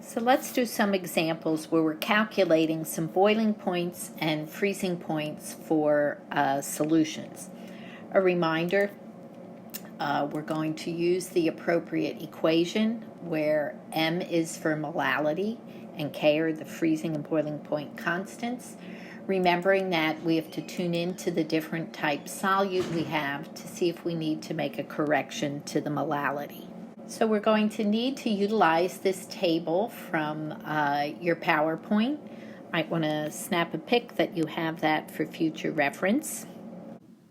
So let's do some examples where we're calculating some boiling points and freezing points for solutions. A reminder, we're going to use the appropriate equation where M is for molality and K are the freezing and boiling point constants. Remembering that we have to tune into the different type solute we have to see if we need to make a correction to the molality. So we're going to need to utilize this table from your PowerPoint. Might want to snap a pic that you have that for future reference.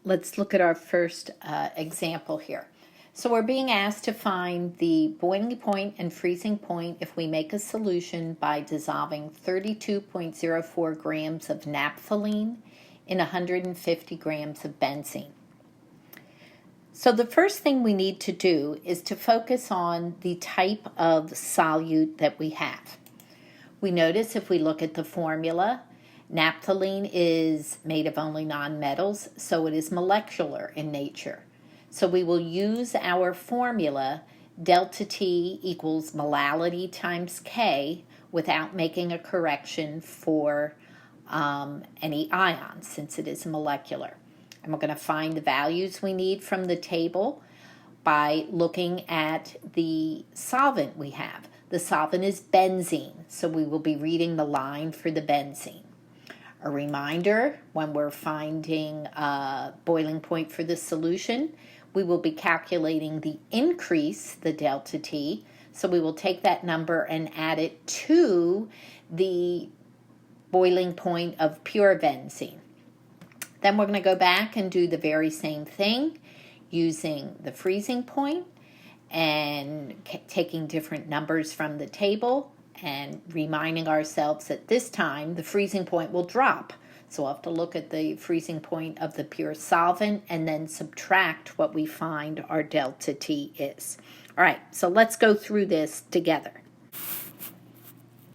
Let's look at our first example here. So we're being asked to find the boiling point and freezing point if we make a solution by dissolving 32.04 grams of naphthalene in 150 grams of benzene. So the first thing we need to do is to focus on the type of solute that we have. We notice if we look at the formula, naphthalene is made of only nonmetals, so it is molecular in nature. So we will use our formula delta T equals molality times K without making a correction for any ions since it is molecular. And we're going to find the values we need from the table by looking at the solvent we have. The solvent is benzene, so we will be reading the line for the benzene. A reminder, when we're finding a boiling point for the solution, we will be calculating the increase, the delta T, so we will take that number and add it to the boiling point of pure benzene. Then we're going to go back and do the very same thing using the freezing point and taking different numbers from the table and reminding ourselves that this time the freezing point will drop. So we'll have to look at the freezing point of the pure solvent and then subtract what we find our delta T is. All right, so let's go through this together.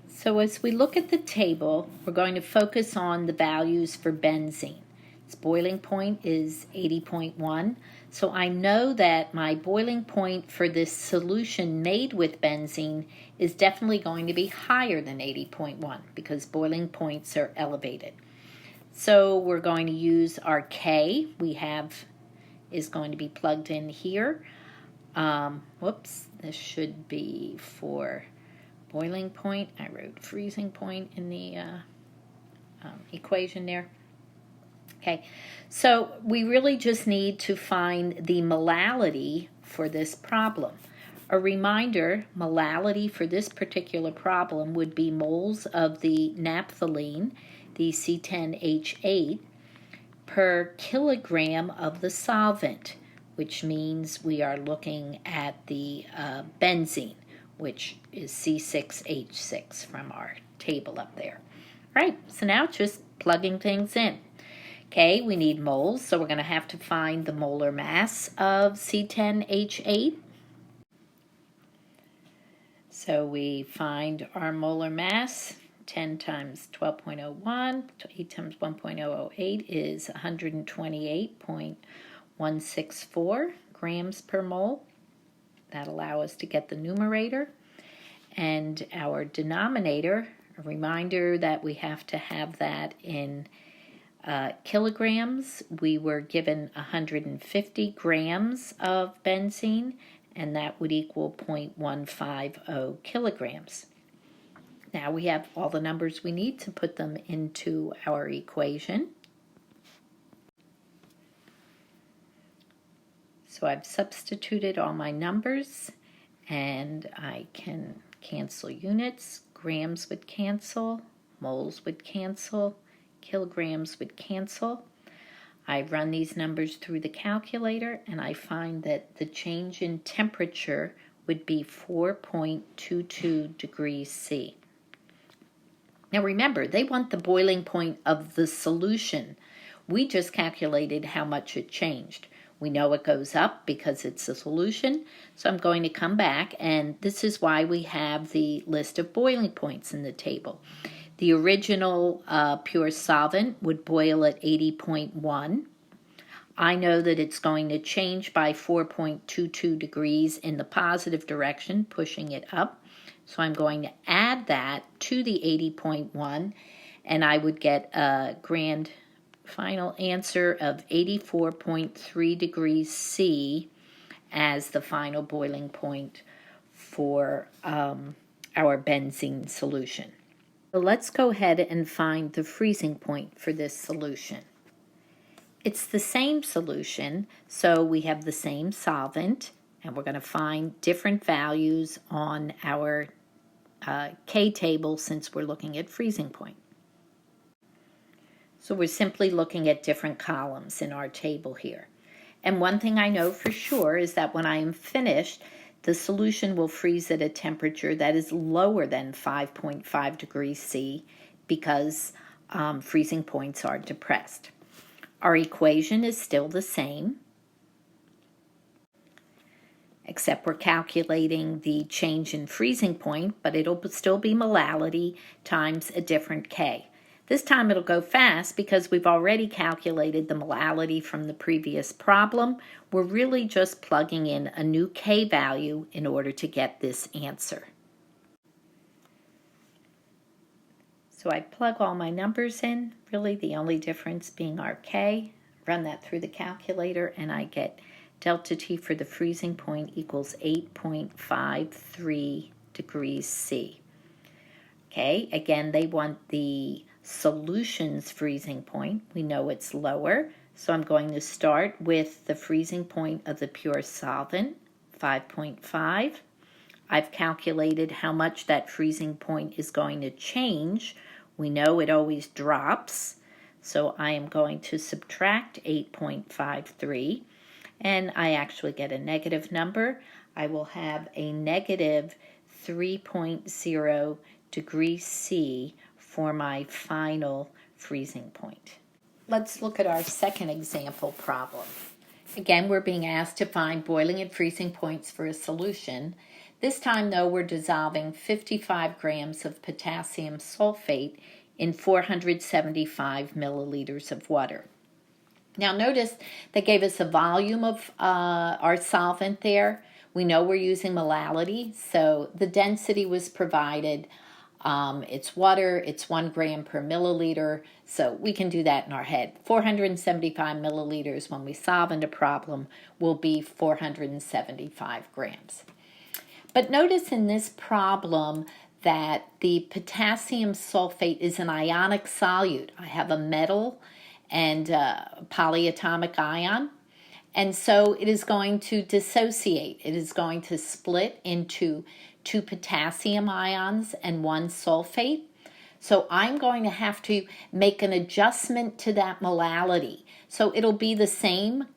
So as we look at the table, we're going to focus on the values for benzene. Its boiling point is 80.1. So I know that my boiling point for this solution made with benzene is definitely going to be higher than 80.1 because boiling points are elevated. So we're going to use our K we have is going to be plugged in here. This should be for boiling point. I wrote freezing point in the equation there. Okay, so we really just need to find the molality for this problem. A reminder, molality for this particular problem would be moles of the naphthalene, the C10H8, per kilogram of the solvent, which means we are looking at the benzene, which is C6H6 from our table up there. All right, so now just plugging things in. Okay, we need moles, so we're going to have to find the molar mass of C10H8. So we find our molar mass, 10 times 12.01, 8 times 1.008 is 128.164 grams per mole. That'll allow us to get the numerator. And our denominator, a reminder that we have to have that in kilograms. We were given 150 grams of benzene, and that would equal 0.150 kilograms. Now we have all the numbers we need to put them into our equation. So I've substituted all my numbers, and I can cancel units. Grams would cancel, moles would cancel, kilograms would cancel. I run these numbers through the calculator and I find that the change in temperature would be 4.22 degrees C. Now remember, they want the boiling point of the solution. We just calculated how much it changed. We know it goes up because it's a solution, so I'm going to come back, and this is why we have the list of boiling points in the table. The original pure solvent would boil at 80.1. I know that it's going to change by 4.22 degrees in the positive direction, pushing it up. So I'm going to add that to the 80.1, and I would get a grand final answer of 84.3 degrees C as the final boiling point for our benzene solution. So let's go ahead and find the freezing point for this solution. It's the same solution, so we have the same solvent, and we're going to find different values on our K table since we're looking at freezing point. So we're simply looking at different columns in our table here. And one thing I know for sure is that when I am finished, the solution will freeze at a temperature that is lower than 5.5 degrees C because freezing points are depressed. Our equation is still the same, except we're calculating the change in freezing point, but it'll still be molality times a different K. This time it'll go fast because we've already calculated the molality from the previous problem. We're really just plugging in a new K value in order to get this answer. So I plug all my numbers in, really the only difference being our K. Run that through the calculator and I get delta T for the freezing point equals 8.53 degrees C. Okay, again, they want the solution's freezing point. We know it's lower, so I'm going to start with the freezing point of the pure solvent, 5.5. I've calculated how much that freezing point is going to change. We know it always drops, so I am going to subtract 8.53, and I actually get a negative number. I will have a negative 3.0 degrees C for my final freezing point. Let's look at our second example problem. Again, we're being asked to find boiling and freezing points for a solution. This time, though, we're dissolving 55 grams of potassium sulfate in 475 milliliters of water. Now, notice they gave us a volume of our solvent there. We know we're using molality, so the density was provided. It's water, it's 1 gram per milliliter, so we can do that in our head. 475 milliliters when we solve a problem will be 475 grams. But notice in this problem that the potassium sulfate is an ionic solute. I have a metal and a polyatomic ion, and so it is going to dissociate. It is going to split into 2 potassium ions and 1 sulfate. So I'm going to have to make an adjustment to that molality. So it'll be the same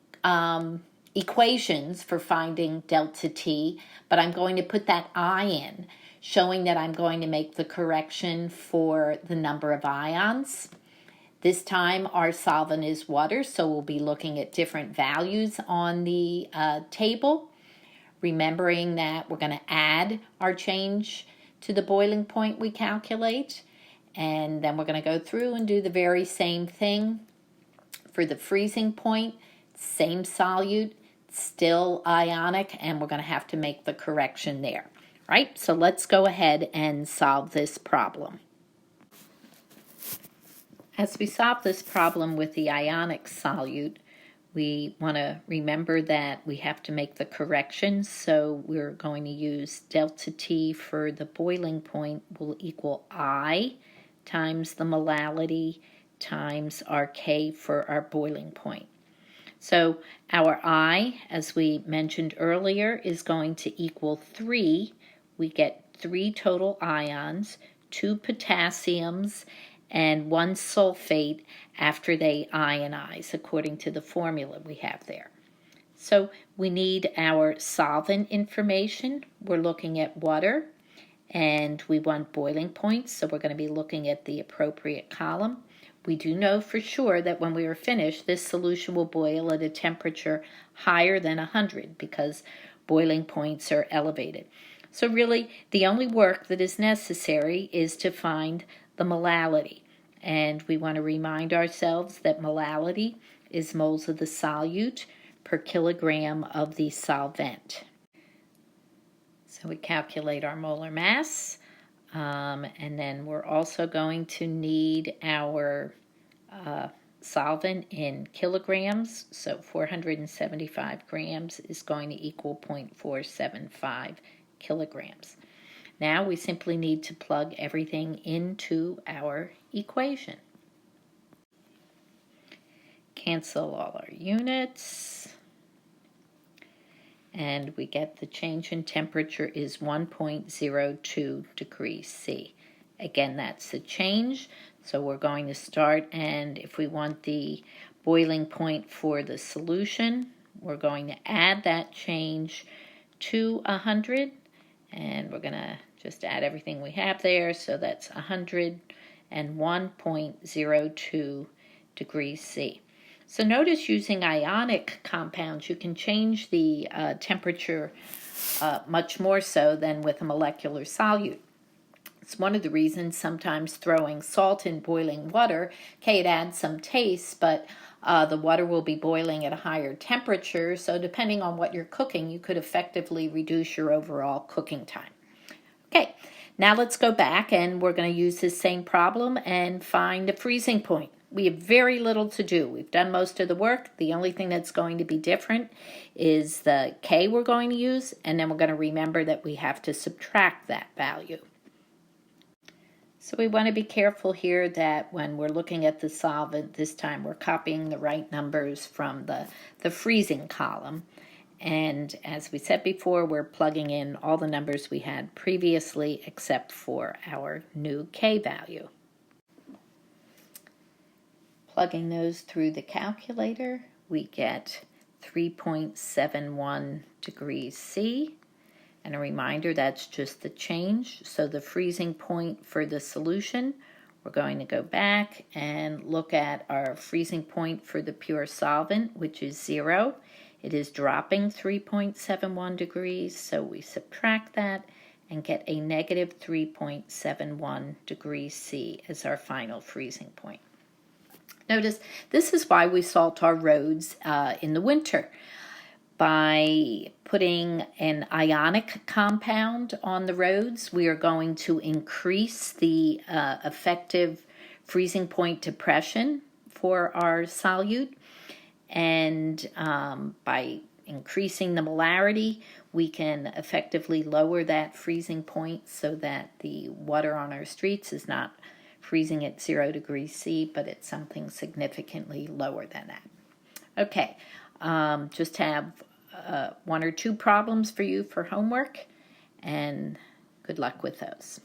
equations for finding delta T, but I'm going to put that I in, showing that I'm going to make the correction for the number of ions. This time our solvent is water, so we'll be looking at different values on the table. Remembering that we're going to add our change to the boiling point we calculate, and then we're going to go through and do the very same thing for the freezing point. Same solute, still ionic, and we're going to have to make the correction there. Right? So let's go ahead and solve this problem. As we solve this problem with the ionic solute, we want to remember that we have to make the corrections, so we're going to use delta T for the boiling point will equal I times the molality times our K for our boiling point. So our I, as we mentioned earlier, is going to equal 3. We get 3 total ions, 2 potassiums, and 1 sulfate after they ionize, according to the formula we have there. So we need our solvent information. We're looking at water, and we want boiling points, so we're going to be looking at the appropriate column. We do know for sure that when we are finished, this solution will boil at a temperature higher than 100 because boiling points are elevated. So really, the only work that is necessary is to find the molality. And we want to remind ourselves that molality is moles of the solute per kilogram of the solvent. So we calculate our molar mass, and then we're also going to need our solvent in kilograms. So 475 grams is going to equal 0.475 kilograms. Now we simply need to plug everything into our equation. Cancel all our units. And we get the change in temperature is 1.02 degrees C. Again, that's the change. So we're going to start, and if we want the boiling point for the solution, we're going to add that change to 100, and we're going to just add everything we have there. So that's 101.02 degrees C. So notice using ionic compounds, you can change the temperature much more so than with a molecular solute. It's one of the reasons sometimes throwing salt in boiling water can add some taste, but the water will be boiling at a higher temperature. So depending on what you're cooking, you could effectively reduce your overall cooking time. Okay, now let's go back, and we're going to use this same problem and find a freezing point. We have very little to do. We've done most of the work. The only thing that's going to be different is the K we're going to use, and then we're going to remember that we have to subtract that value. So we want to be careful here that when we're looking at the solvent, this time we're copying the right numbers from the freezing column. And as we said before, we're plugging in all the numbers we had previously except for our new K value. Plugging those through the calculator, we get 3.71 degrees C. And a reminder, that's just the change. So the freezing point for the solution, we're going to go back and look at our freezing point for the pure solvent, which is 0. It is dropping 3.71 degrees, so we subtract that and get a negative 3.71 degrees C as our final freezing point. Notice, this is why we salt our roads in the winter. By putting an ionic compound on the roads, we are going to increase the effective freezing point depression for our solute. And by increasing the molarity, we can effectively lower that freezing point so that the water on our streets is not freezing at 0 degrees C, but it's something significantly lower than that. Okay. Just have 1 or 2 problems for you for homework, and good luck with those.